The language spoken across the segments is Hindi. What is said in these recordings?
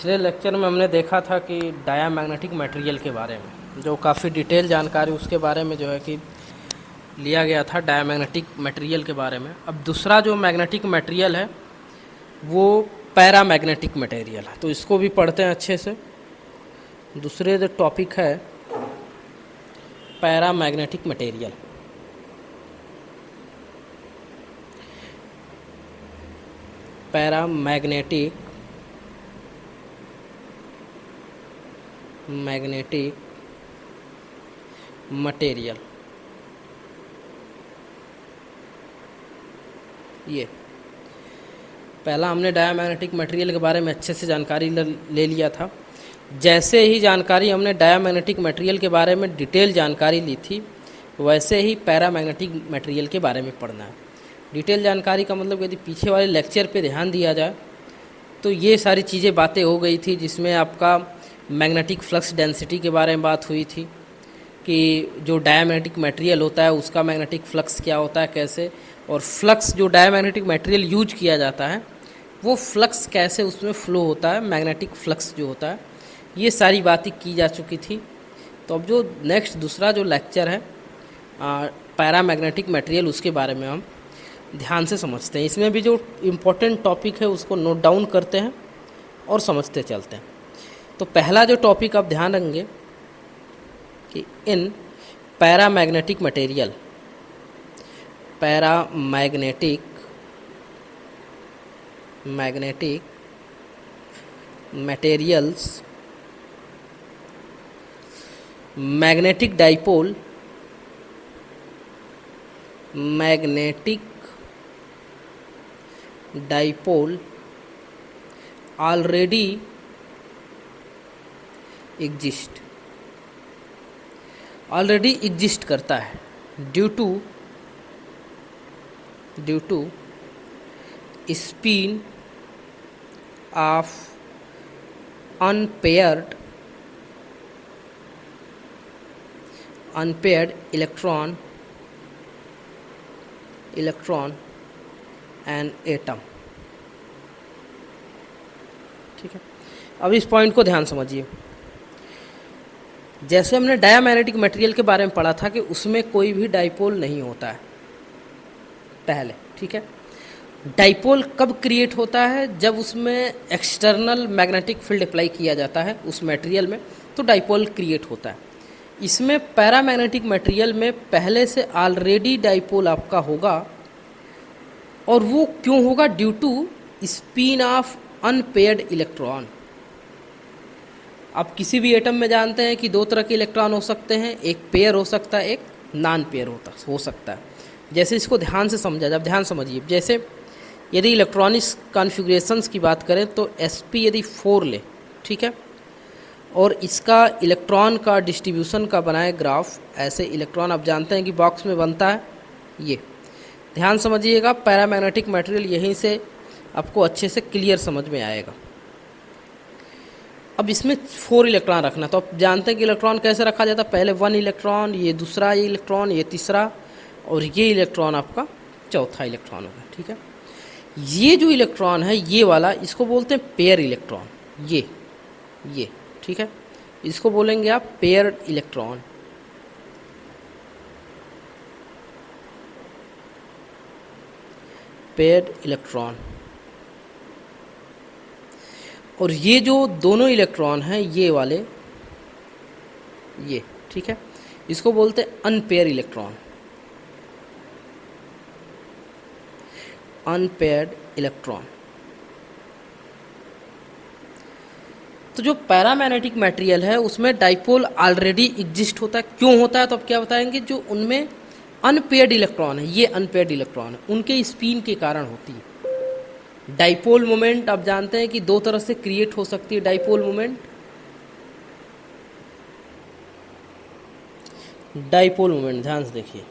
पिछले लेक्चर में हमने देखा था कि डायामैग्नेटिक मटेरियल के बारे में जो काफ़ी डिटेल जानकारी उसके बारे में जो है कि लिया गया था डायामैग्नेटिक मटेरियल के बारे में। अब दूसरा जो मैग्नेटिक मटेरियल है वो पैरामैग्नेटिक मटेरियल है, तो इसको भी पढ़ते हैं अच्छे से। दूसरे जो टॉपिक है पैरामैग्नेटिक मटेरियल। पैरामैग्नेटिक मटेरियल, ये पहला हमने डायामैग्नेटिक मटेरियल के बारे में अच्छे से जानकारी ले लिया था। जैसे ही जानकारी हमने डायामैग्नेटिक मटेरियल के बारे में डिटेल जानकारी ली थी, वैसे ही पैरामैग्नेटिक मटेरियल के बारे में पढ़ना है। डिटेल जानकारी का मतलब यदि पीछे वाले लेक्चर पे ध्यान दिया जाए तो ये सारी चीज़ें बातें हो गई थी, जिसमें आपका मैग्नेटिक फ्लक्स डेंसिटी के बारे में बात हुई थी कि जो डायामैग्नेटिक मटेरियल होता है उसका मैग्नेटिक फ्लक्स क्या होता है, कैसे, और फ्लक्स जो डायामैग्नेटिक मटेरियल यूज किया जाता है वो फ्लक्स कैसे उसमें फ़्लो होता है, मैग्नेटिक फ्लक्स जो होता है, ये सारी बातें की जा चुकी थी। तो अब जो नेक्स्ट दूसरा जो लेक्चर है पैरामैग्नेटिक मटेरियल, उसके बारे में हम ध्यान से समझते हैं। इसमें भी जो इम्पोर्टेंट टॉपिक है उसको नोट डाउन करते हैं और समझते चलते हैं। तो पहला जो टॉपिक आप ध्यान रखेंगे कि in paramagnetic material, paramagnetic materials, magnetic dipole, already exist करता है due to spin of unpaired electron and atom. ठीक है, अब इस पॉइंट को ध्यान समझिए। जैसे हमने डायामैग्नेटिक मटेरियल के बारे में पढ़ा था कि उसमें कोई भी डाइपोल नहीं होता है पहले। ठीक है, डाइपोल कब क्रिएट होता है? जब उसमें एक्सटर्नल मैग्नेटिक फील्ड अप्लाई किया जाता है उस मटेरियल में, तो डाइपोल क्रिएट होता है। इसमें पैरामैग्नेटिक मटेरियल में पहले से ऑलरेडी डाइपोल आपका होगा, और वो क्यों होगा? Due to spin of unpaired electron. आप किसी भी एटम में जानते हैं कि दो तरह के इलेक्ट्रॉन हो सकते हैं, एक पेयर हो सकता है, एक नॉन पेयर हो सकता है। जैसे इसको ध्यान से समझा, जब ध्यान समझिए, जैसे यदि इलेक्ट्रॉनिक्स कॉन्फ़िगरेशंस की बात करें तो sp यदि 4 ले, ठीक है, और इसका इलेक्ट्रॉन का डिस्ट्रीब्यूशन का बनाए ग्राफ, ऐसे इलेक्ट्रॉन आप जानते हैं कि बॉक्स में बनता है। ये ध्यान समझिएगा, पैरामैग्नेटिक मटेरियल यहीं से आपको अच्छे से क्लियर समझ में आएगा। अब इसमें 4 इलेक्ट्रॉन रखना, तो आप जानते हैं कि इलेक्ट्रॉन कैसे रखा जाता है। पहले 1 इलेक्ट्रॉन, ये दूसरा इलेक्ट्रॉन, ये तीसरा, और ये इलेक्ट्रॉन आपका चौथा इलेक्ट्रॉन होगा। ठीक है, ये जो इलेक्ट्रॉन है ये वाला, इसको बोलते हैं पेयर इलेक्ट्रॉन। ये ठीक है, इसको बोलेंगे आप पेयर इलेक्ट्रॉन। Paired electron. और ये जो दोनों इलेक्ट्रॉन हैं ये वाले, ये ठीक है, इसको बोलते हैं अनपेयर इलेक्ट्रॉन। Unpaired electron. तो जो पैरामैग्नेटिक मटेरियल है उसमें डाइपोल ऑलरेडी एग्जिस्ट होता है। क्यों होता है? तो अब क्या बताएंगे, जो उनमें अनपेयर्ड इलेक्ट्रॉन है, ये अनपेयर्ड इलेक्ट्रॉन है, उनके स्पिन के कारण होती है। डाइपोल मोमेंट आप जानते हैं कि दो तरह से क्रिएट हो सकती है। डाइपोल मोमेंट, ध्यान से देखिए,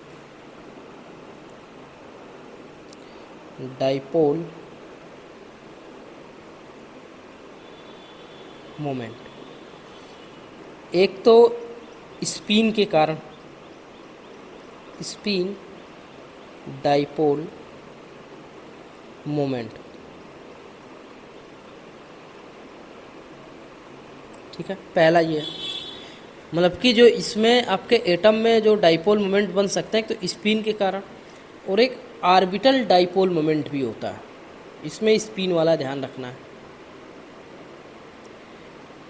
डाइपोल मोमेंट, एक तो स्पिन के कारण, स्पिन डाइपोल मोमेंट, ठीक है, पहला ये है, मतलब कि जो इसमें आपके एटम में जो डाइपोल मोमेंट बन सकते हैं तो स्पिन के कारण, और एक ऑर्बिटल डाइपोल मोमेंट भी होता है, इसमें स्पिन वाला ध्यान रखना है।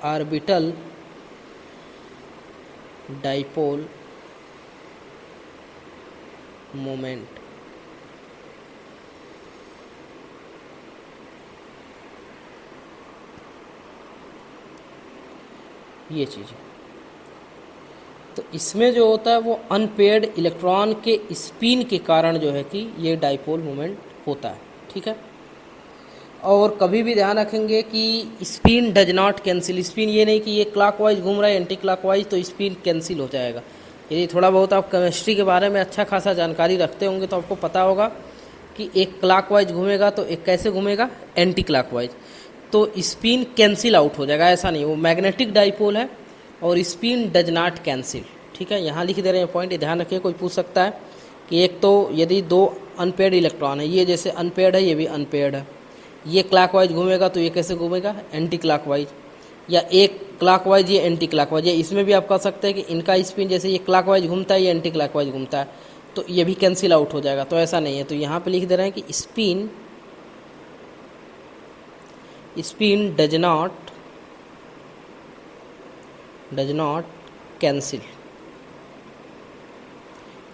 ऑर्बिटल डाइपोल मोमेंट, ये चीज़ है। तो इसमें जो होता है वो अनपेयर्ड इलेक्ट्रॉन के स्पिन के कारण जो है कि ये डाइपोल मोमेंट होता है, ठीक है। और कभी भी ध्यान रखेंगे कि spin does not cancel, spin ये नहीं कि ये क्लॉकवाइज घूम रहा है एंटी क्लॉकवाइज तो स्पिन कैंसिल हो जाएगा। यदि थोड़ा बहुत आप केमिस्ट्री के बारे में अच्छा खासा जानकारी रखते होंगे तो आपको पता होगा कि एक क्लॉकवाइज घूमेगा तो एक कैसे घूमेगा, एंटी क्लॉकवाइज, तो स्पिन कैंसिल आउट हो जाएगा। ऐसा नहीं, वो मैग्नेटिक डाइपोल है और स्पिन डज नॉट कैंसिल, ठीक है। यहाँ लिख दे रहे हैं पॉइंट, ध्यान रखिए, कोई पूछ सकता है कि एक तो यदि दो अनपेयर्ड इलेक्ट्रॉन है, ये जैसे अनपेयर्ड है ये भी अनपेयर्ड है, ये क्लॉकवाइज घूमेगा तो ये कैसे घूमेगा, एंटी क्लॉकवाइज, या एक क्लॉकवाइज ये एंटी क्लॉकवाइज, या इसमें भी आप कह सकते हैं कि इनका स्पिन जैसे ये क्लॉकवाइज घूमता है ये एंटी क्लॉकवाइज घूमता है तो ये भी कैंसिल आउट हो जाएगा। तो ऐसा नहीं है, तो यहाँ पे लिख दे रहे हैं कि स्पिन डज नॉट कैंसिल,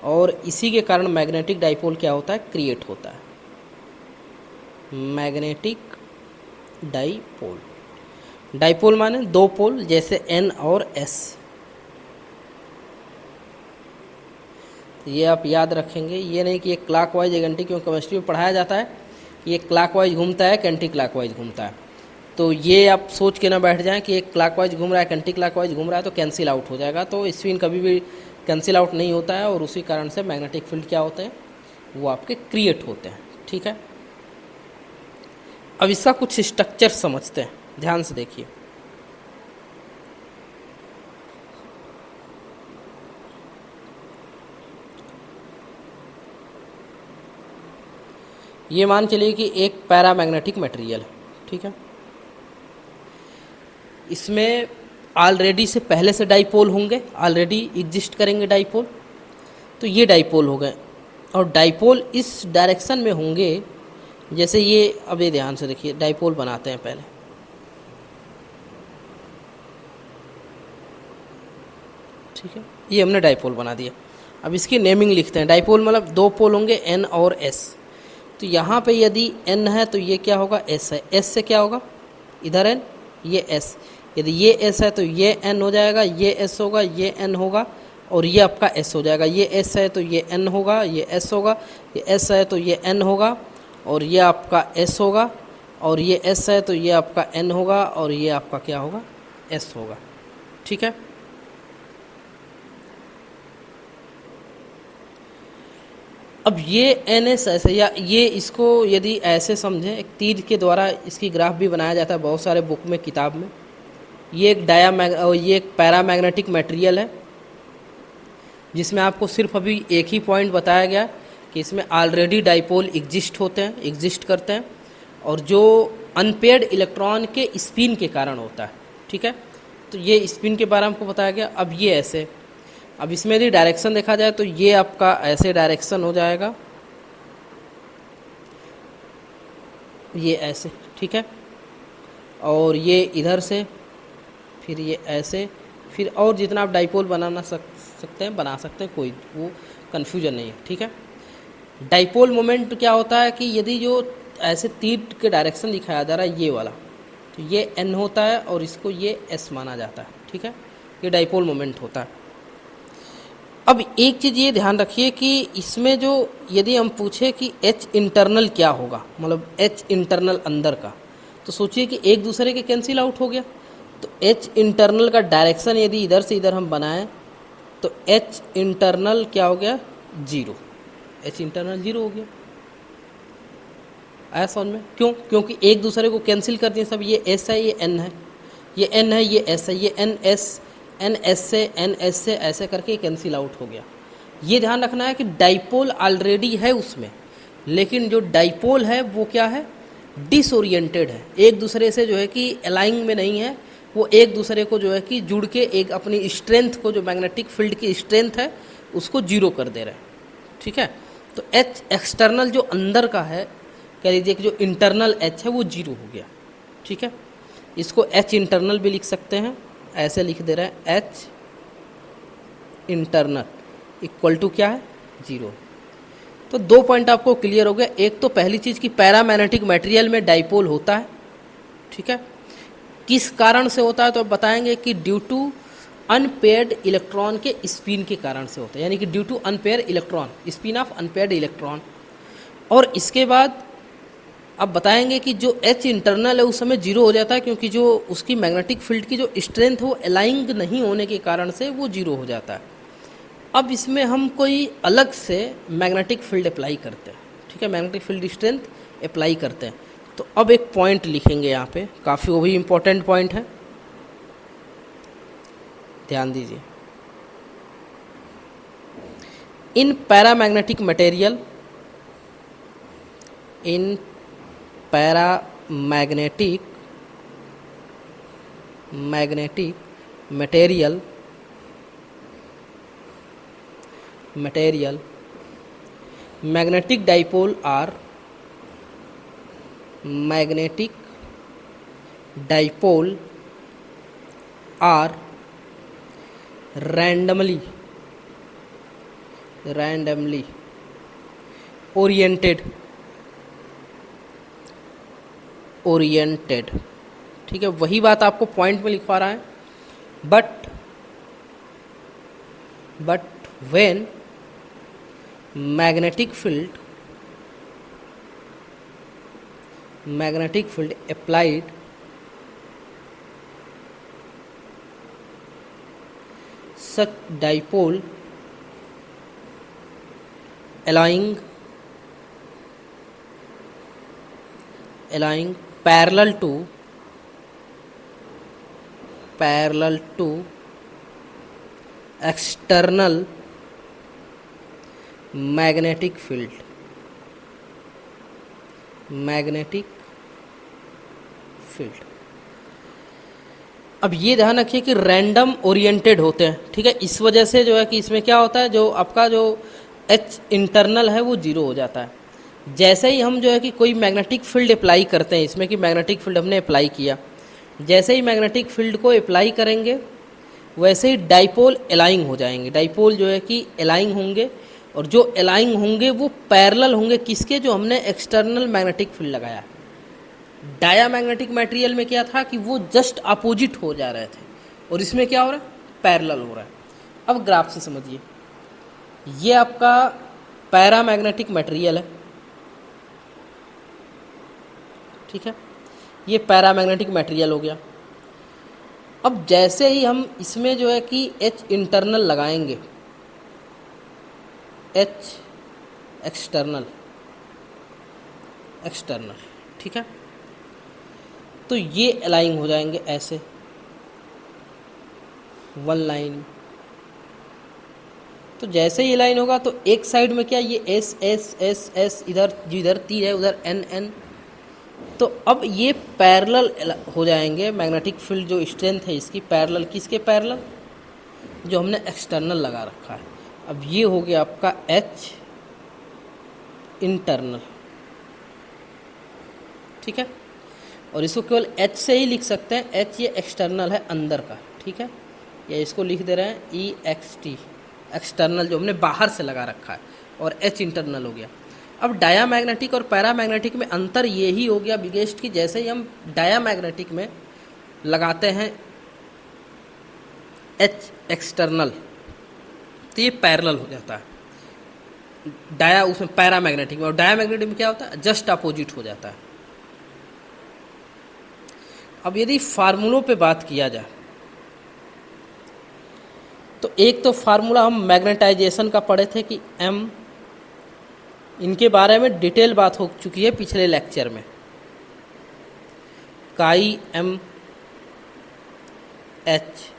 और इसी के कारण मैग्नेटिक डाइपोल क्या होता है, क्रिएट होता है। मैग्नेटिक डाइपोल, डाइपोल माने दो पोल, जैसे N और S, ये आप याद रखेंगे। ये नहीं कि एक क्लॉकवाइज एक एंटी, क्योंकि केमिस्ट्री में पढ़ाया जाता है कि एक क्लॉकवाइज घूमता है कि एंटी क्लॉकवाइज घूमता है, तो ये आप सोच के ना बैठ जाएं कि एक क्लॉकवाइज घूम रहा है एंटी क्लॉकवाइज घूम रहा है तो कैंसिल आउट हो जाएगा। तो स्पिन कभी भी कैंसिल आउट नहीं होता है, और उसी कारण से मैग्नेटिक फील्ड क्या होते हैं, वो आपके क्रिएट होते हैं, ठीक है। अब इसका कुछ स्ट्रक्चर समझते हैं, ध्यान से देखिए। ये मान चलिए कि एक पैरामैग्नेटिक मटेरियल है, ठीक है। इसमें ऑलरेडी से पहले से डाइपोल होंगे, ऑलरेडी एग्जिस्ट करेंगे डाइपोल, तो ये डाइपोल हो गए, और डाइपोल इस डायरेक्शन में होंगे जैसे ये। अब ये ध्यान से देखिए, डाइपोल बनाते हैं पहले, ठीक है, ये हमने डाइपोल बना दिया। अब इसकी नेमिंग लिखते हैं। डाइपोल मतलब दो पोल होंगे N और S, तो यहाँ पे यदि N है तो ये क्या होगा, S है, S से क्या होगा, इधर N, ये S, यदि ये S है तो ये N हो जाएगा, ये S होगा, ये N होगा, और ये आपका S हो जाएगा। ये S है तो ये N होगा, ये S होगा, ये S है तो ये N होगा, और ये आपका S होगा, और ये S है तो ये आपका N होगा, और ये आपका क्या होगा, S होगा, ठीक है। अब ये NS ऐसे, या ये इसको यदि ऐसे समझें, एक तीर के द्वारा इसकी ग्राफ भी बनाया जाता है बहुत सारे बुक में, किताब में। ये एक पैरामैग्नेटिक मटेरियल है जिसमें आपको सिर्फ अभी एक ही पॉइंट बताया गया कि इसमें ऑलरेडी डाइपोल एग्जिस्ट करते हैं, और जो अनपेयर्ड इलेक्ट्रॉन के स्पिन के कारण होता है, ठीक है। तो ये स्पिन के बारे में आपको बताया गया। अब ये ऐसे, अब इसमें यदि डायरेक्शन देखा जाए तो ये आपका ऐसे डायरेक्शन हो जाएगा, ये ऐसे, ठीक है, और ये इधर से, फिर ये ऐसे, फिर और जितना आप डाइपोल बनाना सकते हैं बना सकते हैं, कोई वो कन्फ्यूजन नहीं है, ठीक है। डाइपोल मोमेंट क्या होता है कि यदि जो ऐसे तीर के डायरेक्शन दिखाया जा रहा है ये वाला, तो ये N होता है और इसको ये S माना जाता है, ठीक है। ये डाइपोल मोमेंट होता है। अब एक चीज़ ये ध्यान रखिए कि इसमें जो यदि हम पूछे कि H इंटरनल क्या होगा, मतलब H इंटरनल अंदर का, तो सोचिए कि एक दूसरे के कैंसिल आउट हो गया। तो H इंटरनल का डायरेक्शन यदि इधर से इधर हम बनाएं तो H इंटरनल क्या हो गया, 0, H इंटरनल 0 हो गया। आया समझ में? क्यों? क्योंकि एक दूसरे को कैंसिल कर दिए सब। ये S है, ये N है, ये N है, ये S है, ये N S से ऐसे करके कैंसिल आउट हो गया। ये ध्यान रखना है कि डाइपोल ऑलरेडी है उसमें, लेकिन जो डाइपोल है वो क्या है, डिसओरिएंटेड है, एक दूसरे से जो है कि अलाइन में नहीं है, वो एक दूसरे को जो है कि जुड़ के एक अपनी स्ट्रेंथ को, जो मैग्नेटिक फील्ड की स्ट्रेंथ है, उसको जीरो कर दे रहे हैं। ठीक है, तो एच एक्सटर्नल जो अंदर का है, कह लीजिए कि जो इंटरनल एच है वो जीरो हो गया। ठीक है, इसको एच इंटरनल भी लिख सकते हैं, ऐसे लिख दे रहे हैं एच इंटरनल इक्वल टू क्या है, जीरो। तो 2 पॉइंट आपको क्लियर हो गया। एक तो पहली चीज़ कि पैरामैग्नेटिक मटेरियल में डाइपोल होता है। ठीक है, किस कारण से होता है, तो अब बताएंगे कि ड्यू टू अनपेयर्ड इलेक्ट्रॉन के स्पिन के कारण से होता है, यानी कि due to unpair electron, spin of unpaired electron. और इसके बाद अब बताएंगे कि जो एच इंटरनल है उस समय जीरो हो जाता है, क्योंकि जो उसकी मैग्नेटिक फील्ड की जो स्ट्रेंथ है वो अलाइंग नहीं होने के कारण से वो जीरो हो जाता है। अब इसमें हम कोई अलग से मैग्नेटिक फील्ड अप्लाई करते हैं। ठीक है, मैग्नेटिक फील्ड स्ट्रेंथ अप्लाई करते हैं। तो अब एक पॉइंट लिखेंगे यहाँ पे, काफ़ी वो भी इम्पोर्टेंट पॉइंट है, ध्यान दीजिए। In paramagnetic material, in paramagnetic material magnetic dipole are randomly oriented। ठीक है, वही बात आपको पॉइंट में लिखवा रहा है। But when magnetic field applied such dipole allowing parallel to external magnetic field, अब ये ध्यान रखिए कि रैंडम ओरिएंटेड होते हैं। ठीक है, इस वजह से जो है कि इसमें क्या होता है, जो आपका जो एच इंटरनल है वो जीरो हो जाता है। जैसे ही हम जो है कि कोई मैग्नेटिक फील्ड अप्लाई करते हैं, इसमें कि मैग्नेटिक फील्ड हमने अप्लाई किया, जैसे ही मैग्नेटिक फील्ड को अप्लाई करेंगे वैसे ही डाइपोल अलाइंग हो जाएंगे। डाइपोल जो है कि अलाइंग होंगे, और जो अलाइंग होंगे वो पैरेलल होंगे किसके, जो हमने एक्सटर्नल मैग्नेटिक फील्ड लगाया। डायामैग्नेटिक मटेरियल में क्या था कि वो जस्ट अपोजिट हो जा रहे थे, और इसमें क्या हो रहा है, पैरेलल हो रहा है। अब ग्राफ से समझिए, ये आपका पैरामैग्नेटिक मटेरियल है। ठीक है, ये पैरामैग्नेटिक मटेरियल हो गया। अब जैसे ही हम इसमें जो है कि एच इंटरनल लगाएंगे, एच एक्सटर्नल, ठीक है, तो ये अलाइन हो जाएंगे ऐसे वन लाइन। तो जैसे ही अलाइन होगा तो एक साइड में क्या, ये एस एस एस एस, इधर जिधर तीर है उधर एन एन, तो अब ये पैरेलल हो जाएंगे। मैग्नेटिक फील्ड जो स्ट्रेंथ है इसकी पैरेलल, किसके पैरेलल, जो हमने एक्सटर्नल लगा रखा है। अब ये हो गया आपका एच इंटरनल। ठीक है, और इसको केवल एच से ही लिख सकते हैं। एच ये एक्सटर्नल है अंदर का। ठीक है, या इसको लिख दे रहे हैं ई एक्स टी, एक्सटर्नल जो हमने बाहर से लगा रखा है, और एच इंटरनल हो गया। अब डायामैग्नेटिक और पैरामैग्नेटिक में अंतर ये ही हो गया बिगेस्ट कि जैसे ही हम डायामैग्नेटिक में लगाते हैं एच एक्सटर्नल तो ये पैरेलल हो जाता है डाया, उसमें पैरामैग्नेटिक में। और डायामैग्नेटिक में क्या होता है, जस्ट अपोजिट हो जाता है। अब यदि फार्मूलों पे बात किया जाए तो एक तो फार्मूला हम मैग्नेटाइजेशन का पढ़े थे कि एम, इनके बारे में डिटेल बात हो चुकी है पिछले लेक्चर में। काई एम एच,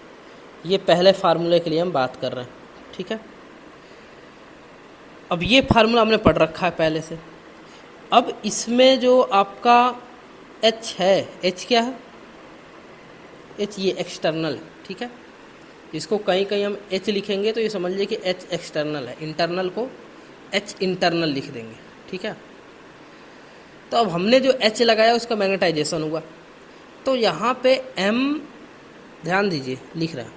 ये पहले फार्मूले के लिए हम बात कर रहे हैं। ठीक है, अब ये फार्मूला हमने पढ़ रखा है पहले से। अब इसमें जो आपका एच है, एच क्या है, एच ये एक्सटर्नल है, ठीक है। इसको कहीं कहीं हम एच लिखेंगे तो ये समझ लीजिए कि एच एक्सटर्नल है, इंटरनल को एच इंटरनल लिख देंगे, ठीक है। तो अब हमने जो एच लगाया उसका मैग्नेटाइजेशन हुआ, तो यहाँ पे एम, ध्यान दीजिए लिख रहा है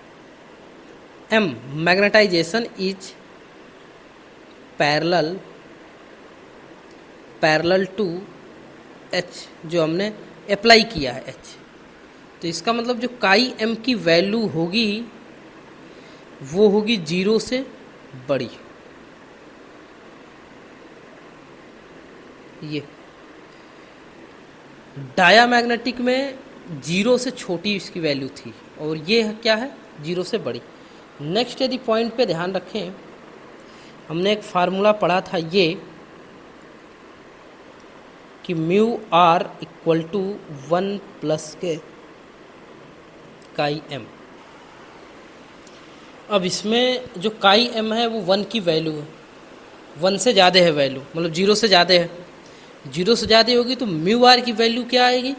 M, magnetization is parallel to H, जो हमने अप्लाई किया है एच। तो इसका मतलब जो काई एम की वैल्यू होगी वो होगी 0 से बड़ी। ये डायामैग्नेटिक में 0 से छोटी इसकी वैल्यू थी और ये क्या है 0 से बड़ी। नेक्स्ट यदि पॉइंट पे ध्यान रखें, हमने एक फार्मूला पढ़ा था ये कि mu R equal to 1 plus K chi M. अब इसमें जो काई एम है वो 1 की वैल्यू है, 1 से ज़्यादा है वैल्यू, मतलब 0 से ज़्यादा है, 0 से ज़्यादा होगी तो म्यू आर की वैल्यू क्या आएगी,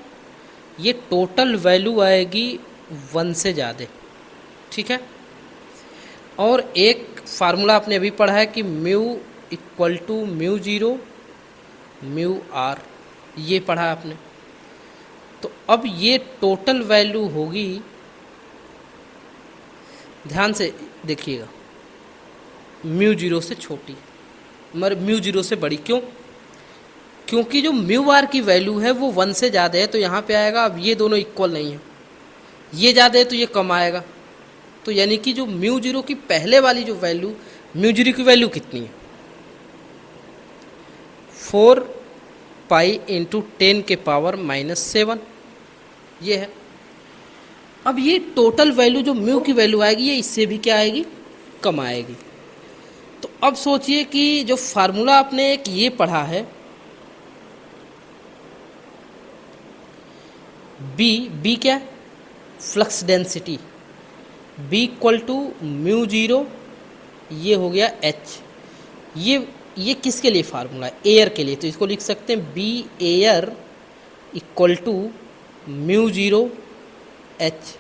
ये टोटल वैल्यू आएगी 1 से ज़्यादा, ठीक है। और एक फार्मूला आपने अभी पढ़ा है कि mu equal to mu 0 mu R, ये पढ़ा आपने। तो अब ये टोटल वैल्यू होगी, ध्यान से देखिएगा, म्यू 0 से छोटी मगर म्यू 0 से बड़ी। क्यों? क्योंकि जो म्यू आर की वैल्यू है वो 1 से ज़्यादा है, तो यहाँ पे आएगा, अब ये दोनों इक्वल नहीं है, ये ज़्यादा है तो ये कम आएगा। तो यानी कि जो म्यू 0 की पहले वाली जो वैल्यू, म्यू 0 की वैल्यू कितनी है 4 पाई इंटू 10 के पावर -7, ये है। अब ये टोटल वैल्यू जो म्यू की वैल्यू आएगी ये इससे भी क्या आएगी, कम आएगी। तो अब सोचिए कि जो फार्मूला आपने एक ये पढ़ा है बी क्या है, flux density, B equal to mu 0, ये हो गया एच। ये किसके लिए फार्मूला है, एयर के लिए, तो इसको लिख सकते हैं B air equal to mu 0 H.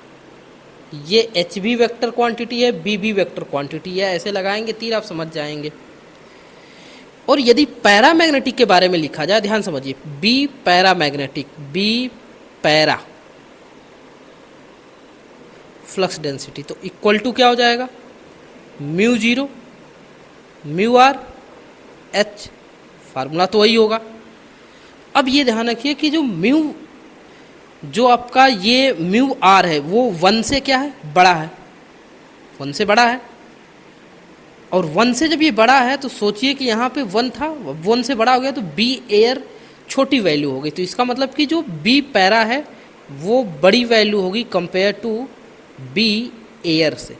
ये एच भी वेक्टर क्वांटिटी है, बी भी वेक्टर क्वांटिटी है, ऐसे लगाएंगे तीर आप समझ जाएंगे। और यदि पैरामैग्नेटिक के बारे में लिखा जाए, ध्यान समझिए, B paramagnetic, B para flux density, तो इक्वल टू क्या हो जाएगा mu 0 mu R H, formula तो वही होगा। अब ये ध्यान रखिए कि जो आपका ये म्यू आर है वो 1 से क्या है, बड़ा है, 1 से बड़ा है। और 1 से जब ये बड़ा है तो सोचिए कि यहाँ पे 1 था, 1 से बड़ा हो गया तो बी एयर छोटी वैल्यू हो गई। तो इसका मतलब कि जो बी पैरा है वो बड़ी वैल्यू होगी कंपेयर टू बी एयर से।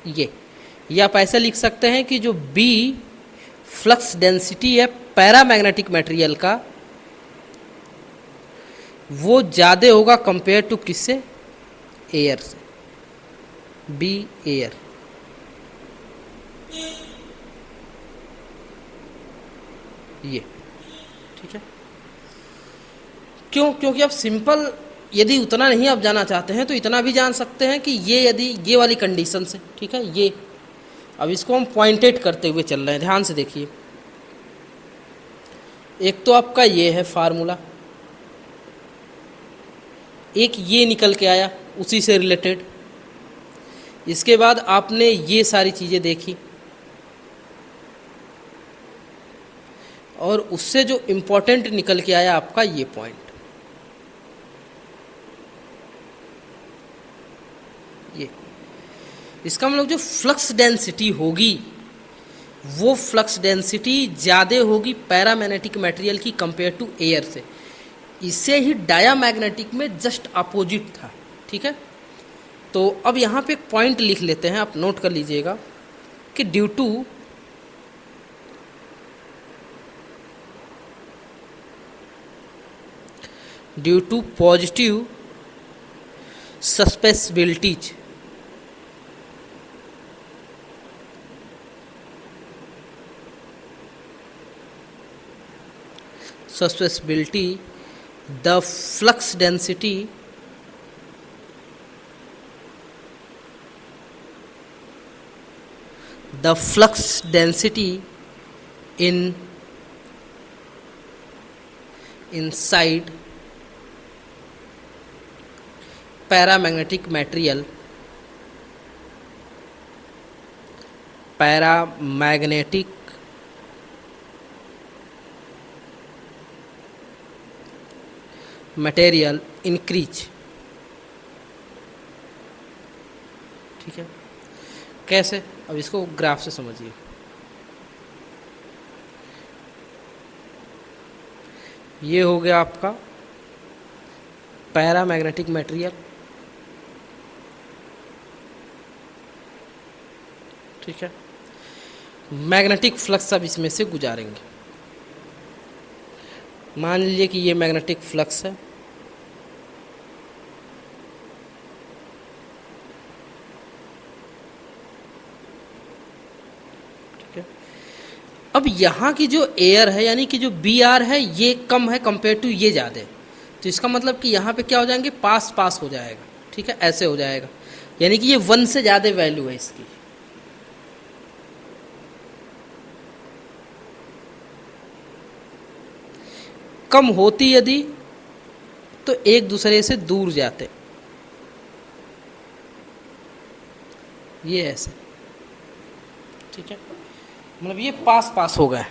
ये आप ऐसे लिख सकते हैं कि जो बी फ्लक्स डेंसिटी है पैरामैग्नेटिक मटेरियल का वो ज़्यादा होगा कंपेयर टू किससे, एयर से, बी एयर। ये ठीक है। क्यों? क्योंकि आप सिंपल यदि उतना नहीं आप जाना चाहते हैं तो इतना भी जान सकते हैं कि ये यदि ये वाली कंडीशन से, ठीक है, ये अब इसको हम पॉइंटेड करते हुए चल रहे हैं, ध्यान से देखिए। एक तो आपका ये है फार्मूला, एक ये निकल के आया उसी से रिलेटेड, इसके बाद आपने ये सारी चीज़ें देखी और उससे जो इम्पोर्टेंट निकल के आया आपका ये पॉइंट, ये इसका मतलब जो फ्लक्स डेंसिटी होगी वो फ्लक्स डेंसिटी ज़्यादा होगी पैरामैग्नेटिक मटेरियल की कंपेयर टू एयर से। इससे ही डायामैग्नेटिक में जस्ट अपोजिट था, ठीक है। तो अब यहाँ पे एक पॉइंट लिख लेते हैं, आप नोट कर लीजिएगा कि due to positive susceptibilities the flux density the flux density inside paramagnetic material increase. ठीक है, कैसे? अब इसको ग्राफ से समझिए। ये हो गया आपका पैरामैग्नेटिक मटेरियल। ठीक है, मैग्नेटिक फ्लक्स अब इसमें से गुजारेंगे। मान लीजिए कि ये मैग्नेटिक फ्लक्स है, अब यहाँ की जो एयर है यानी कि जो बी आर है ये कम है कंपेयर टू ये ज़्यादा है, तो इसका मतलब कि यहाँ पे क्या हो जाएंगे, पास पास हो जाएगा। ठीक है, ऐसे हो जाएगा, यानी कि ये 1 से ज़्यादा वैल्यू है इसकी। कम होती यदि तो एक दूसरे से दूर जाते, ये ऐसे। ठीक है, मतलब ये पास पास हो गए।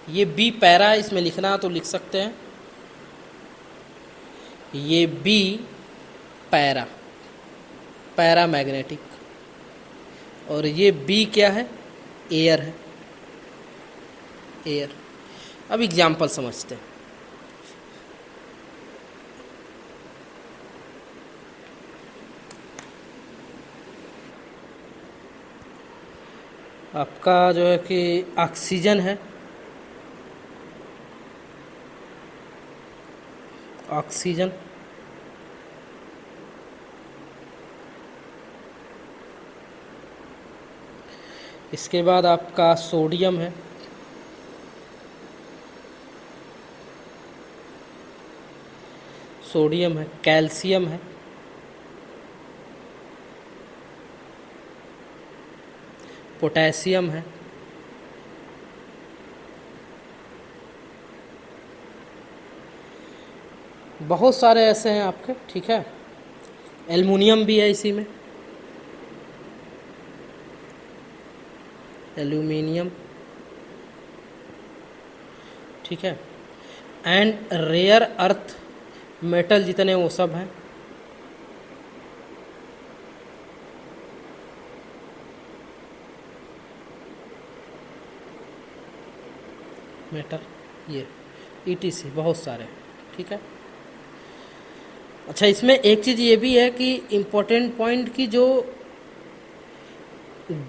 ये बी पैरा इसमें लिखना तो लिख सकते हैं, ये बी पैरा पैरामैग्नेटिक, और ये बी क्या है, एयर है, एयर। अब एग्जाम्पल समझते हैं। आपका जो है कि ऑक्सीजन है, ऑक्सीजन, इसके बाद आपका सोडियम है, सोडियम है, कैल्शियम है, पोटेशियम है, बहुत सारे ऐसे हैं आपके। ठीक है, एल्युमिनियम भी है इसी में, एल्यूमिनियम। ठीक है, एंड रेयर अर्थ मेटल जितने वो सब हैं। मेटल ये ETC बहुत सारे। ठीक है, अच्छा इसमें एक चीज़ ये भी है कि इम्पोर्टेंट पॉइंट की जो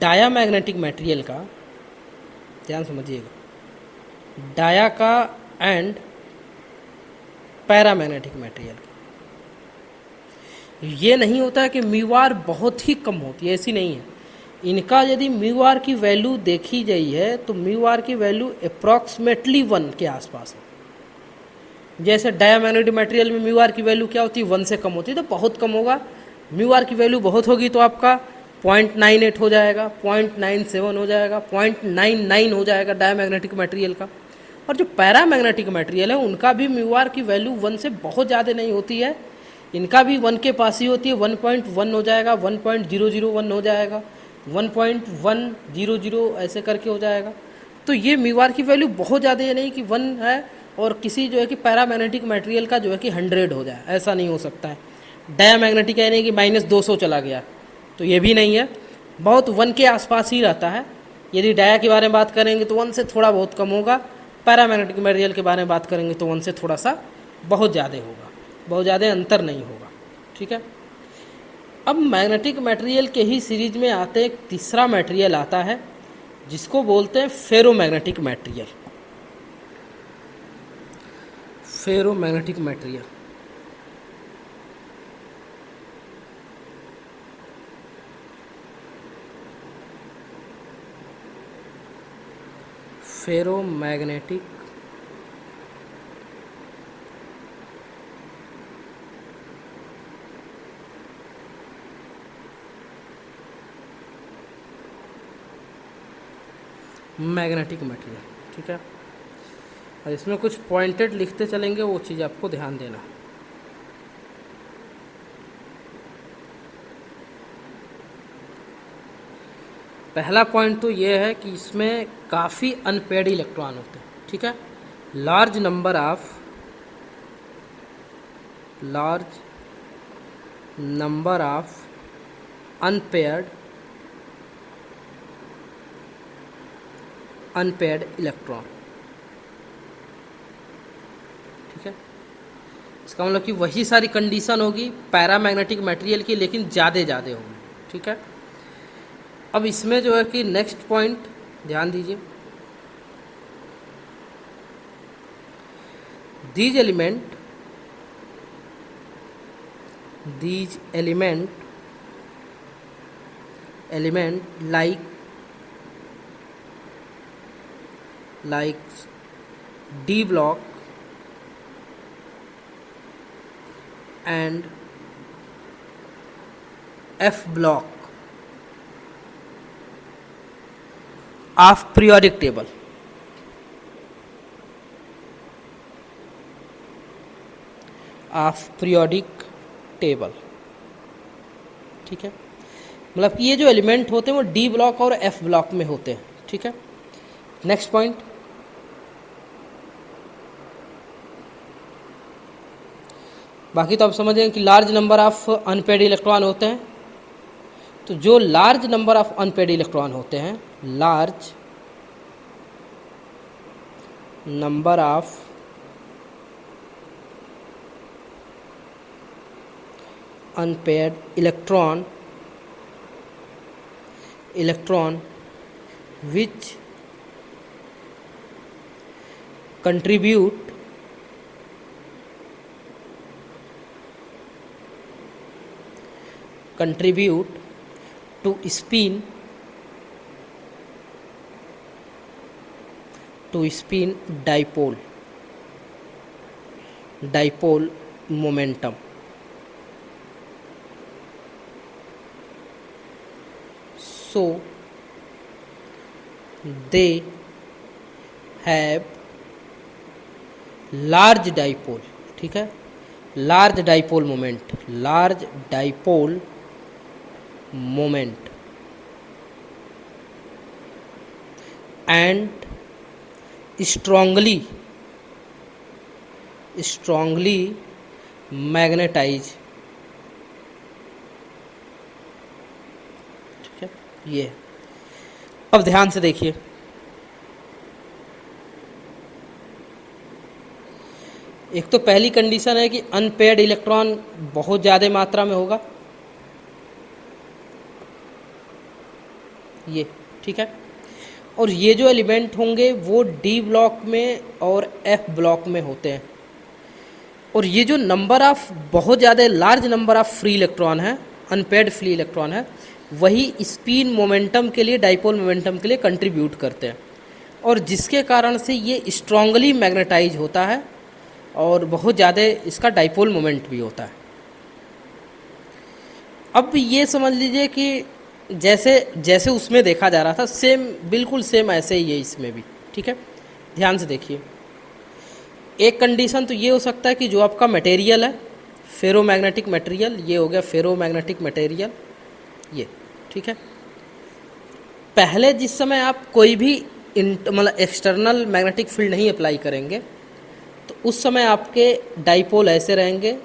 डायामैग्नेटिक मटेरियल का ध्यान समझिएगा, डाया का एंड पैरामैग्नेटिक मटेरियल का ये नहीं होता है कि म्यू आर बहुत ही कम होती है, ऐसी नहीं है। इनका यदि म्यू आर की वैल्यू देखी गई है तो म्यू आर की वैल्यू अप्रॉक्सीमेटली 1 के आसपास है। जैसे डायामैग्नेटिक मटेरियल में म्यू आर की वैल्यू क्या होती है, 1 से कम होती है, तो बहुत कम होगा। म्यू आर की वैल्यू बहुत होगी तो आपका 0.98 हो जाएगा, 0.97 हो जाएगा, 0.99 हो जाएगा डायामैग्नेटिक मटेरियल का। और जो पैरामैग्नेटिक मटेरियल है उनका भी म्यू आर की वैल्यू 1 से बहुत ज़्यादा नहीं होती है, इनका भी 1 के पास ही होती है। 1.1 हो जाएगा, 1.001 हो जाएगा, 1.100 ऐसे करके हो जाएगा। तो ये म्यू आर की वैल्यू बहुत ज़्यादा है, नहीं कि 1 है और किसी जो है कि पैरामैग्नेटिक मटेरियल का जो है कि 100 हो जाए, ऐसा नहीं हो सकता है। डायामैग्नेटिक है नहीं कि -200 चला गया, तो ये भी नहीं है, बहुत 1 के आसपास ही रहता है। यदि डाया के बारे में बात करेंगे तो 1 से थोड़ा बहुत कम होगा, पैरामैग्नेटिक मटेरियल के बारे में बात करेंगे तो 1 से थोड़ा सा बहुत ज़्यादा होगा, बहुत ज़्यादा अंतर नहीं होगा। ठीक है, अब मैग्नेटिक मटेरियल के ही सीरीज में आते एक तीसरा मटेरियल आता है जिसको बोलते हैं ferromagnetic material. Ferromagnetic material ferromagnetic magnetic material, ठीक है। और इसमें कुछ पॉइंटेड लिखते चलेंगे, वो चीज़ आपको ध्यान देना। पहला पॉइंट तो ये है कि इसमें काफ़ी अनपेड इलेक्ट्रॉन होते हैं, ठीक है। Large number of unpaired electron, ठीक है। इसका मतलब कि वही सारी कंडीशन होगी पैरामैग्नेटिक मटेरियल की, लेकिन ज़्यादा होगी, ठीक है। अब इसमें जो है कि नेक्स्ट पॉइंट ध्यान दीजिए, these element like D block and F block of periodic table, ठीक है। मतलब कि ये जो एलिमेंट होते हैं वो डी ब्लॉक और एफ ब्लॉक में होते हैं, ठीक है। नेक्स्ट पॉइंट, बाकी तो आप समझें कि large number of unpaired electron होते हैं। तो जो large number of unpaired electron होते हैं, large number of unpaired electron which contribute to spin dipole momentum. So they have large dipole, ठीक है, large dipole moment and strongly magnetize, ठीक है। ये अब ध्यान से देखिए, एक तो पहली कंडीशन है कि अनपेयर्ड इलेक्ट्रॉन बहुत ज़्यादा मात्रा में होगा, ये, ठीक है। और ये जो एलिमेंट होंगे वो डी ब्लॉक में और एफ ब्लॉक में होते हैं। और ये जो नंबर ऑफ बहुत ज़्यादा large number of free electron है, अनपेयर्ड फ्री इलेक्ट्रॉन है, वही स्पिन मोमेंटम के लिए, डाइपोल मोमेंटम के लिए कंट्रीब्यूट करते हैं, और जिसके कारण से ये स्ट्रांगली मैग्नेटाइज होता है और बहुत ज़्यादा इसका डाइपोल मोमेंट भी होता है। अब ये समझ लीजिए कि जैसे उसमें देखा जा रहा था, बिल्कुल सेम ऐसे ही है इसमें भी, ठीक है। ध्यान से देखिए, एक कंडीशन तो ये हो सकता है कि जो आपका मटेरियल है फेरोमैग्नेटिक मटेरियल, ये हो गया फेरोमैग्नेटिक मटेरियल, ये, ठीक है। पहले जिस समय आप कोई भी मतलब एक्सटर्नल मैग्नेटिक फील्ड नहीं अप्लाई करेंगे, तो उस समय आपके डाइपोल ऐसे रहेंगे,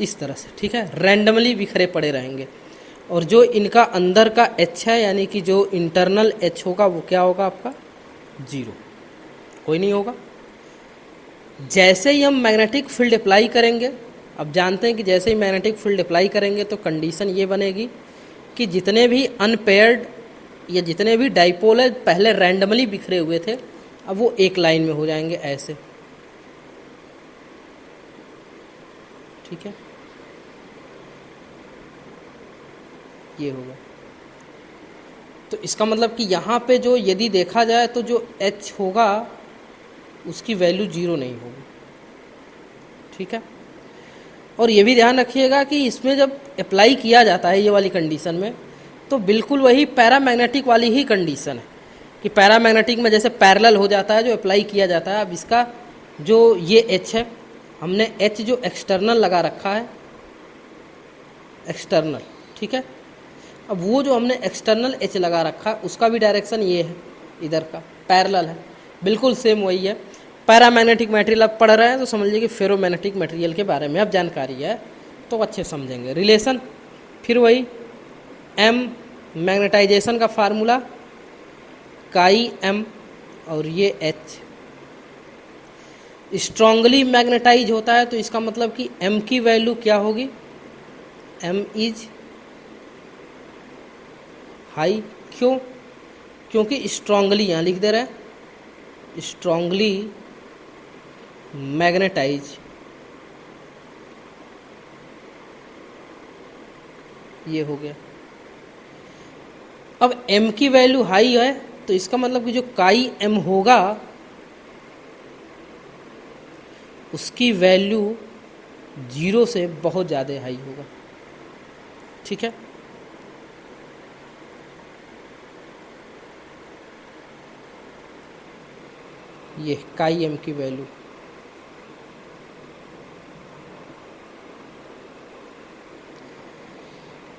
इस तरह से, ठीक है, रैंडमली बिखरे पड़े रहेंगे। और जो इनका अंदर का एच है, यानी कि जो इंटरनल एच होगा, वो क्या होगा आपका, 0, कोई नहीं होगा। जैसे ही हम मैग्नेटिक फील्ड अप्लाई करेंगे, अब जानते हैं कि जैसे ही मैग्नेटिक फील्ड अप्लाई करेंगे तो कंडीशन ये बनेगी कि जितने भी अनपेयर्ड या जितने भी डाइपोल है पहले रैंडमली बिखरे हुए थे, अब वो एक लाइन में हो जाएंगे ऐसे, ठीक है, ये होगा। तो इसका मतलब कि यहाँ पे जो यदि देखा जाए तो जो H होगा उसकी वैल्यू 0 नहीं होगी, ठीक है। और ये भी ध्यान रखिएगा कि इसमें जब अप्लाई किया जाता है ये वाली कंडीशन में, तो बिल्कुल वही पैरामैग्नेटिक वाली ही कंडीशन है कि पैरामैग्नेटिक में जैसे पैरेलल हो जाता है जो अप्लाई किया जाता है। अब इसका जो ये H है, हमने H जो एक्सटर्नल लगा रखा है, एक्सटर्नल, ठीक है। अब वो जो हमने एक्सटर्नल H लगा रखा है उसका भी डायरेक्शन ये है, इधर का पैरेलल है, बिल्कुल सेम वही है। पैरामैग्नेटिक मटेरियल आप पढ़ रहे हैं तो समझ लीजिए कि फेरोमैग्नेटिक मटेरियल के बारे में अब जानकारी है तो अच्छे समझेंगे। रिलेशन फिर वही, M मैग्नेटाइजेशन का फार्मूला काई M और ये H स्ट्रांगली मैग्नेटाइज होता है, तो इसका मतलब कि M की वैल्यू क्या होगी, M इज हाई। क्यों? क्योंकि स्ट्रांगली यहाँ लिख दे रहे हैं, स्ट्रांगली मैग्नेटाइज, ये हो गया। अब M की वैल्यू हाई है तो इसका मतलब कि जो काई M होगा उसकी वैल्यू 0 से बहुत ज़्यादा हाई होगा, ठीक है। ये काई M की वैल्यू,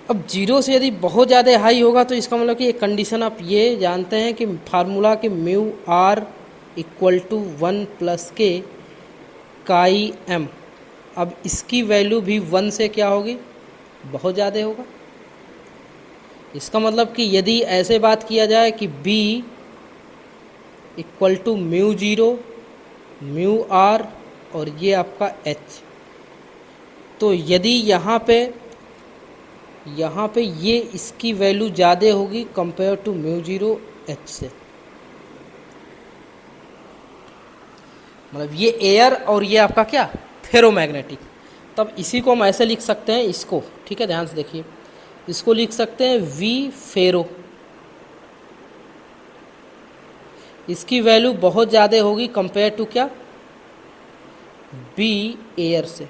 अब 0 से यदि बहुत ज़्यादा हाई होगा तो इसका मतलब कि एक कंडीशन आप ये जानते हैं कि फार्मूला कि mu R equal to 1 plus K chi M, अब इसकी वैल्यू भी 1 से क्या होगी, बहुत ज़्यादा होगा। इसका मतलब कि यदि ऐसे बात किया जाए कि B equal to mu 0 mu R और ये आपका H, तो यदि यहाँ पे ये इसकी वैल्यू ज़्यादा होगी कंपेयर टू म्यू 0 H से, मतलब ये एयर और ये आपका क्या फेरोमैग्नेटिक। तब इसी को हम ऐसे लिख सकते हैं इसको, ठीक है, ध्यान से देखिए, इसको लिख सकते हैं V फेरो, इसकी वैल्यू बहुत ज़्यादा होगी कंपेयर टू क्या, B एयर से।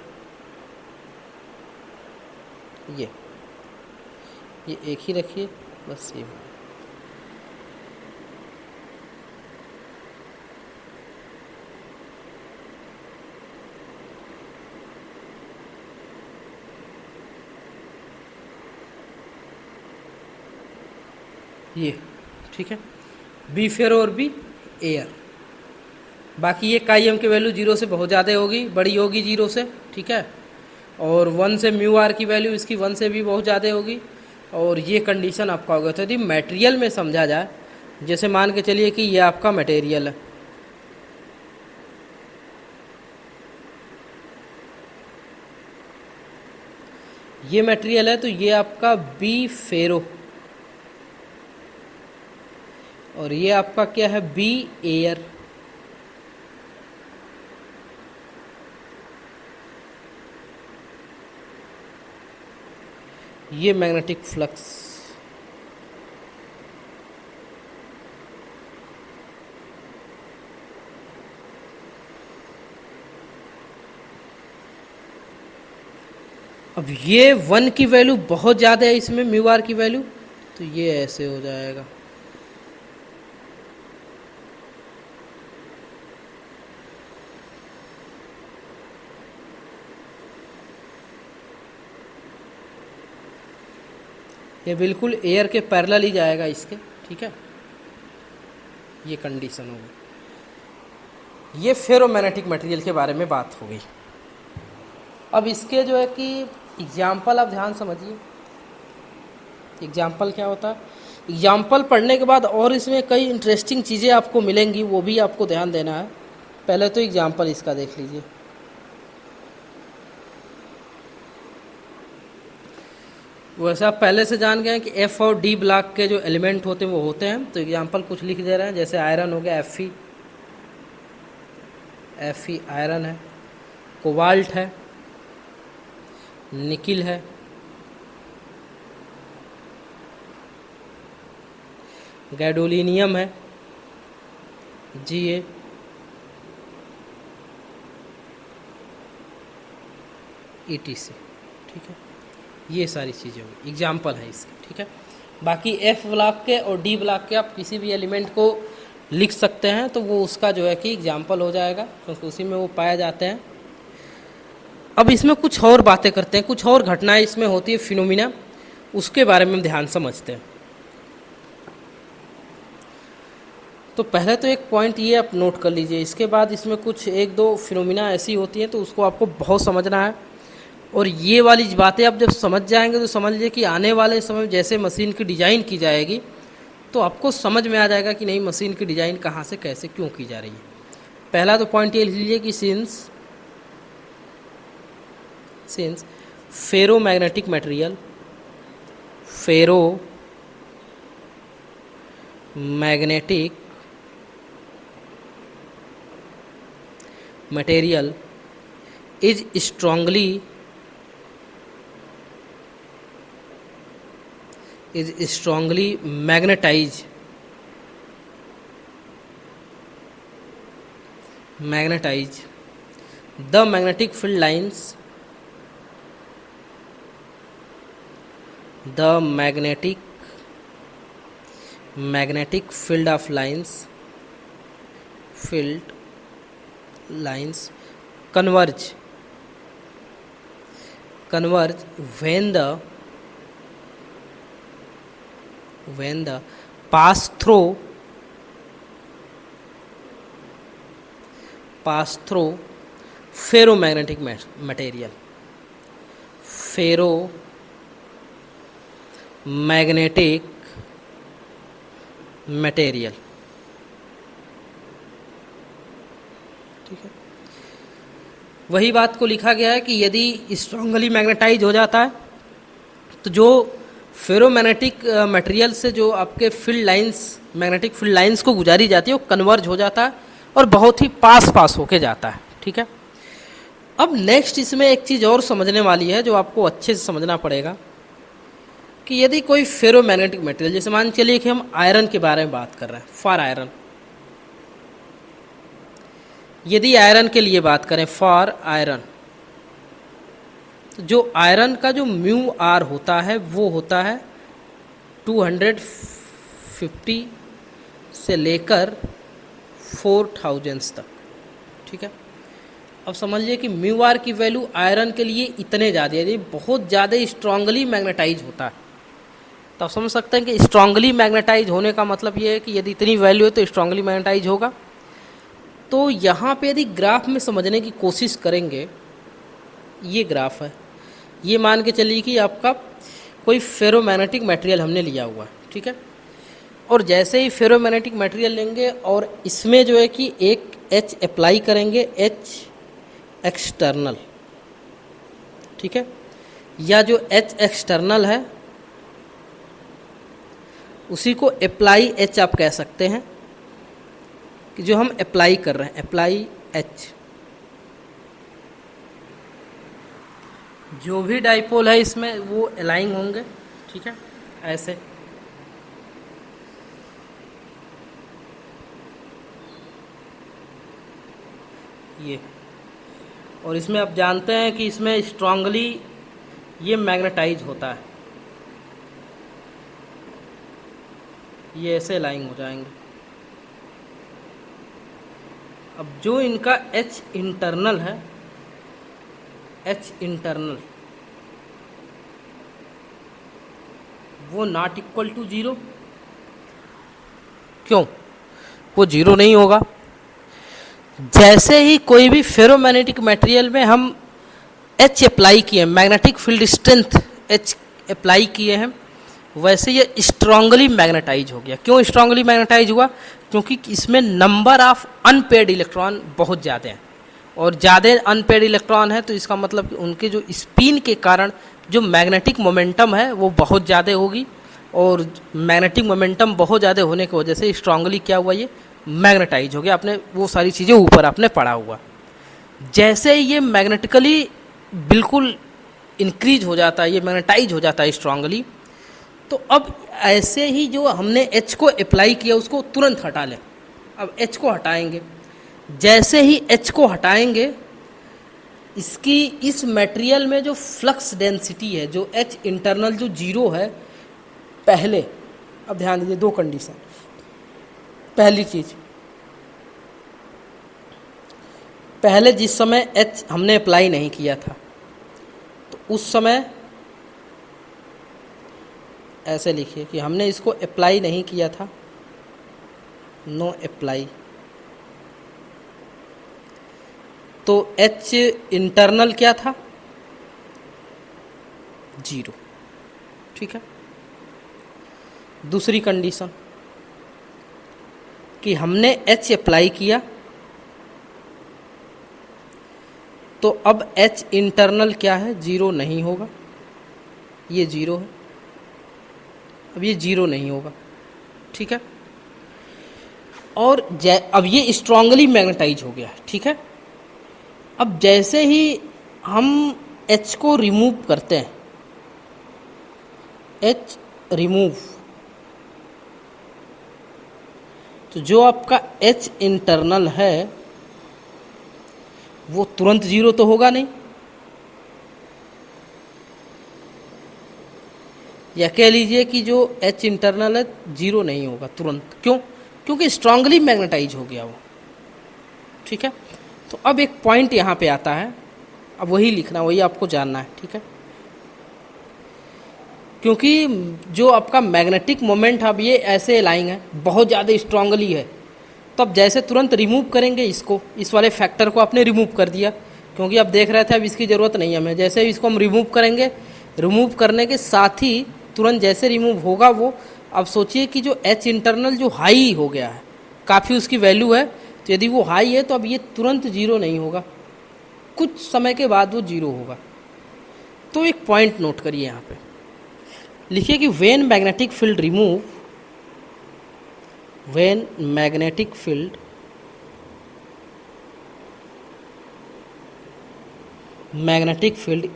ये एक ही रखिए बस, ये ठीक है, बी फेरो और बी एयर। बाकी ये काई एम की वैल्यू 0 से बहुत ज़्यादा होगी, बड़ी होगी 0 से, ठीक है। और 1 से म्यू आर की वैल्यू इसकी 1 से भी बहुत ज़्यादा होगी। और ये कंडीशन आपका होगा। तो यदि मटेरियल में समझा जाए, जैसे मान के चलिए कि ये आपका मटेरियल है, ये मटेरियल है, तो ये आपका बी फेरो और ये आपका क्या है, बी एयर। ये मैग्नेटिक फ्लक्स, अब ये 1 की वैल्यू बहुत ज़्यादा है इसमें, म्यू आर की वैल्यू, तो ये ऐसे हो जाएगा। ये बिल्कुल एयर के पैरेलल ही जाएगा इसके, ठीक है। ये कंडीशन होगी। ये फेरोमैग्नेटिक मटेरियल के बारे में बात हो गई। अब इसके जो है कि एग्जाम्पल आप ध्यान समझिए, एग्जाम्पल क्या होता है। एग्जाम्पल पढ़ने के बाद और इसमें कई इंटरेस्टिंग चीज़ें आपको मिलेंगी, वो भी आपको ध्यान देना है। पहले तो एग्जाम्पल इसका देख लीजिए। वैसे आप पहले से जान गए हैं कि F और D ब्लॉक के जो एलिमेंट होते हैं वो होते हैं। तो एग्जाम्पल कुछ लिख दे रहे हैं, जैसे आयरन हो गया Fe, आयरन है, कोबाल्ट है, निकिल है, गैडोलिनियम है Ga, ETC, ठीक है। ये सारी चीज़ें होंगी, एग्जाम्पल है इसके, ठीक है। बाकी F ब्लॉक के और D ब्लॉक के आप किसी भी एलिमेंट को लिख सकते हैं तो वो उसका जो है कि एग्जाम्पल हो जाएगा, क्योंकि उसी में वो पाए जाते हैं। अब इसमें कुछ और बातें करते हैं, कुछ और घटनाएं इसमें होती है, फिनोमिना, उसके बारे में ध्यान समझते हैं। तो पहले तो एक पॉइंट ये आप नोट कर लीजिए, इसके बाद इसमें कुछ एक दो फिनोमिना ऐसी होती हैं तो उसको आपको बहुत समझना है। और ये वाली बातें आप जब समझ जाएंगे तो समझ लीजिए कि आने वाले समय में जैसे मशीन की डिज़ाइन की जाएगी तो आपको समझ में आ जाएगा कि नहीं मशीन की डिज़ाइन कहाँ से कैसे क्यों की जा रही है। पहला तो पॉइंट ये लिख लीजिए कि since ferromagnetic material, ferromagnetic material is strongly magnetized the magnetic field lines, the magnetic field of lines converge when the pass through ferromagnetic material, ठीक है। वही बात को लिखा गया है कि यदि स्ट्रांगली मैग्नेटाइज हो जाता है तो जो फेरोमैग्नेटिक मटेरियल से जो आपके field lines, magnetic field lines को गुजारी जाती है वो कन्वर्ज हो जाता है और बहुत ही पास होके जाता है, ठीक है। अब नेक्स्ट इसमें एक चीज़ और समझने वाली है जो आपको अच्छे से समझना पड़ेगा कि यदि कोई फेरोमैग्नेटिक मटेरियल, जैसे मान चलिए कि हम आयरन के बारे में बात कर रहे हैं, फॉर आयरन, यदि आयरन के लिए बात करें फॉर आयरन, तो जो आयरन का जो म्यू आर होता है वो होता है 250 से लेकर 4000 तक, ठीक है। अब समझिए कि म्यू आर की वैल्यू आयरन के लिए इतने ज़्यादा, यदि बहुत ज़्यादा स्ट्रांगली मैग्नेटाइज होता है तो आप समझ सकते हैं कि स्ट्रांगली मैग्नेटाइज होने का मतलब ये है कि यदि इतनी वैल्यू है तो स्ट्रांगली मैग्नेटाइज होगा। तो यहाँ पे यदि ग्राफ में समझने की कोशिश करेंगे, ये ग्राफ है, ये मान के चलिए कि आपका कोई फेरोमैग्नेटिक मटेरियल हमने लिया हुआ है, ठीक है। और जैसे ही फेरोमैग्नेटिक मटेरियल लेंगे और इसमें जो है कि एक H अप्लाई करेंगे, H एक्सटर्नल, ठीक है, या जो H एक्सटर्नल है उसी को अप्लाई H आप कह सकते हैं, कि जो हम अप्लाई कर रहे हैं, अप्लाई H, जो भी डाइपोल है इसमें वो अलाइन होंगे, ठीक है, ऐसे। ये, और इसमें आप जानते हैं कि इसमें स्ट्रांगली ये मैग्नेटाइज होता है, ये ऐसे अलाइन हो जाएंगे। अब जो इनका H इंटरनल है, H इंटरनल वो नॉट इक्वल टू 0, क्यों? वो 0 नहीं होगा। जैसे ही कोई भी फेरोमैग्नेटिक मटेरियल में हम H अप्लाई किए, magnetic field strength H apply किए हैं, वैसे ये स्ट्रांगली मैग्नेटाइज हो गया। क्यों स्ट्रांगली मैग्नेटाइज हुआ? क्योंकि इसमें नंबर ऑफ अनपेड इलेक्ट्रॉन बहुत ज़्यादा हैं, और ज़्यादा अनपेड इलेक्ट्रॉन है तो इसका मतलब कि उनके जो स्पिन के कारण जो मैग्नेटिक मोमेंटम है वो बहुत ज़्यादा होगी, और मैग्नेटिक मोमेंटम बहुत ज़्यादा होने की वजह से स्ट्रांगली क्या हुआ, ये मैग्नेटाइज हो गया। आपने वो सारी चीज़ें ऊपर आपने पढ़ा हुआ। जैसे ये मैग्नेटिकली बिल्कुल इंक्रीज हो जाता है, ये मैग्नेटाइज हो जाता है स्ट्रांगली, तो अब ऐसे ही जो हमने H को अप्लाई किया उसको तुरंत हटा लें। अब H को हटाएंगे, जैसे ही H को हटाएंगे इसकी इस मटेरियल में जो फ्लक्स डेंसिटी है, जो H इंटरनल जो जीरो है पहले, अब ध्यान दीजिए दो कंडीशन। पहली चीज़, पहले जिस समय H हमने अप्लाई नहीं किया था तो उस समय ऐसे लिखिए कि हमने इसको अप्लाई नहीं किया था, नो अप्लाई, तो H इंटरनल क्या था, जीरो। ठीक है। दूसरी कंडीशन कि हमने H अप्लाई किया तो अब H इंटरनल क्या है, जीरो नहीं होगा, ये जीरो है, अब ये जीरो नहीं होगा। ठीक है। और अब ये स्ट्रांगली मैग्नेटाइज हो गया है। ठीक है। अब जैसे ही हम H को रिमूव करते हैं, H रिमूव, तो जो आपका H इंटरनल है वो तुरंत जीरो तो होगा नहीं, या कह लीजिए कि जो H इंटरनल है जीरो नहीं होगा तुरंत। क्यों? क्योंकि स्ट्रांगली मैग्नेटाइज हो गया वो। ठीक है। तो अब एक पॉइंट यहाँ पे आता है, अब वही लिखना, वही आपको जानना है। ठीक है। क्योंकि जो आपका मैग्नेटिक मोमेंट अब ये ऐसे लाइंग है, बहुत ज़्यादा स्ट्रांगली है, तो अब जैसे तुरंत रिमूव करेंगे इसको, इस वाले फैक्टर को आपने रिमूव कर दिया, क्योंकि अब देख रहे थे अब इसकी ज़रूरत नहीं है हमें। जैसे इसको हम रिमूव करेंगे, रिमूव करने के साथ ही तुरंत जैसे रिमूव होगा वो, अब सोचिए कि जो H इंटरनल जो हाई हो गया है, काफ़ी उसकी वैल्यू है, तो यदि वो हाई है तो अब ये तुरंत जीरो नहीं होगा, कुछ समय के बाद वो जीरो होगा। तो एक पॉइंट नोट करिए यहाँ पे, लिखिए कि when magnetic field remove, when magnetic field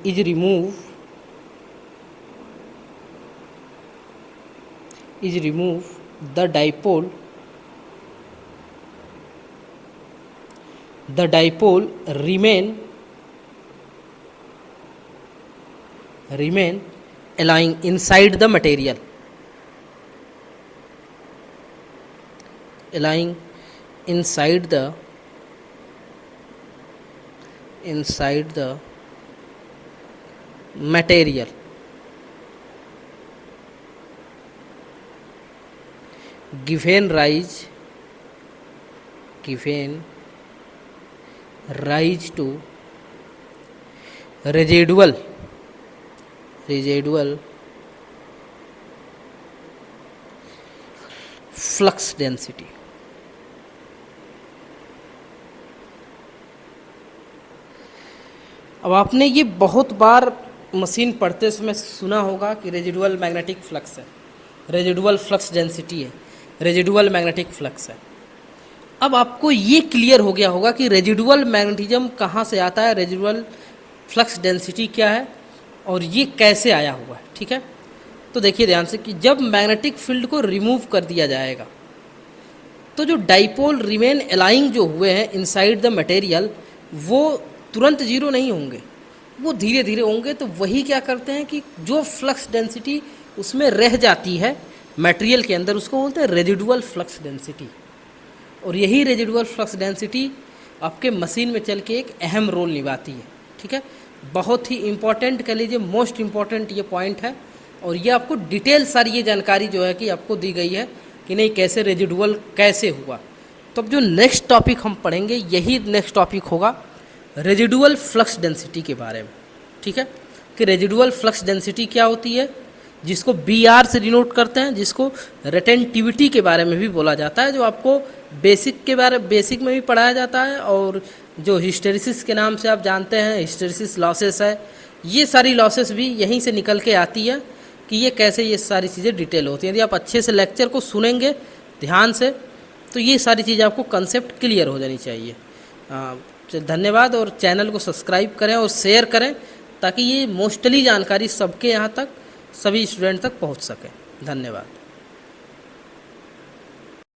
is remove the dipole remain lying inside the material, lying inside the material, given rise to residual flux density। अब आपने ये बहुत बार मशीन पढ़ते समय सुना होगा कि रेजिडुअल मैग्नेटिक फ्लक्स है, रेजिडुअल फ्लक्स डेंसिटी है, रेजिडुअल मैग्नेटिक फ्लक्स है। अब आपको ये क्लियर हो गया होगा कि रेजिडुअल मैग्नेटिज्म कहाँ से आता है, रेजिडुअल फ्लक्स डेंसिटी क्या है और ये कैसे आया हुआ है। ठीक है। तो देखिए ध्यान से कि जब मैग्नेटिक फील्ड को रिमूव कर दिया जाएगा तो जो डाइपोल रिमेन अलाइंग जो हुए हैं इनसाइड द मटेरियल, वो तुरंत जीरो नहीं होंगे, वो धीरे धीरे होंगे। तो वही क्या करते हैं कि जो फ्लक्स डेंसिटी उसमें रह जाती है मटेरियल के अंदर, उसको बोलते हैं रेजिडुअल फ्लक्स डेंसिटी। और यही रेजिडुअल फ्लक्स डेंसिटी आपके मशीन में चल के एक अहम रोल निभाती है। ठीक है। बहुत ही इम्पॉर्टेंट कह लीजिए, मोस्ट इम्पॉर्टेंट ये पॉइंट है। और ये आपको डिटेल सारी ये जानकारी जो है कि आपको दी गई है कि नहीं कैसे रेजिडुअल कैसे हुआ। तो अब जो नेक्स्ट टॉपिक हम पढ़ेंगे यही नेक्स्ट टॉपिक होगा रेजिडुअल फ्लक्स डेंसिटी के बारे में। ठीक है। कि रेजिडुअल फ्लक्स डेंसिटी क्या होती है, जिसको BR से डिनोट करते हैं, जिसको रेटेंटिविटी के बारे में भी बोला जाता है, जो आपको बेसिक में भी पढ़ाया जाता है। और जो हिस्टेरिसिस के नाम से आप जानते हैं, हिस्टेरिसिस लॉसेस है, ये सारी लॉसेस भी यहीं से निकल के आती है कि ये कैसे ये सारी चीज़ें डिटेल होती हैं। यदि आप अच्छे से लेक्चर को सुनेंगे ध्यान से तो ये सारी चीज़ें आपको कंसेप्ट क्लियर हो जानी चाहिए। धन्यवाद। और चैनल को सब्सक्राइब करें और शेयर करें ताकि ये मोस्टली जानकारी सबके यहाँ तक, सभी स्टूडेंट तक पहुँच सके। धन्यवाद।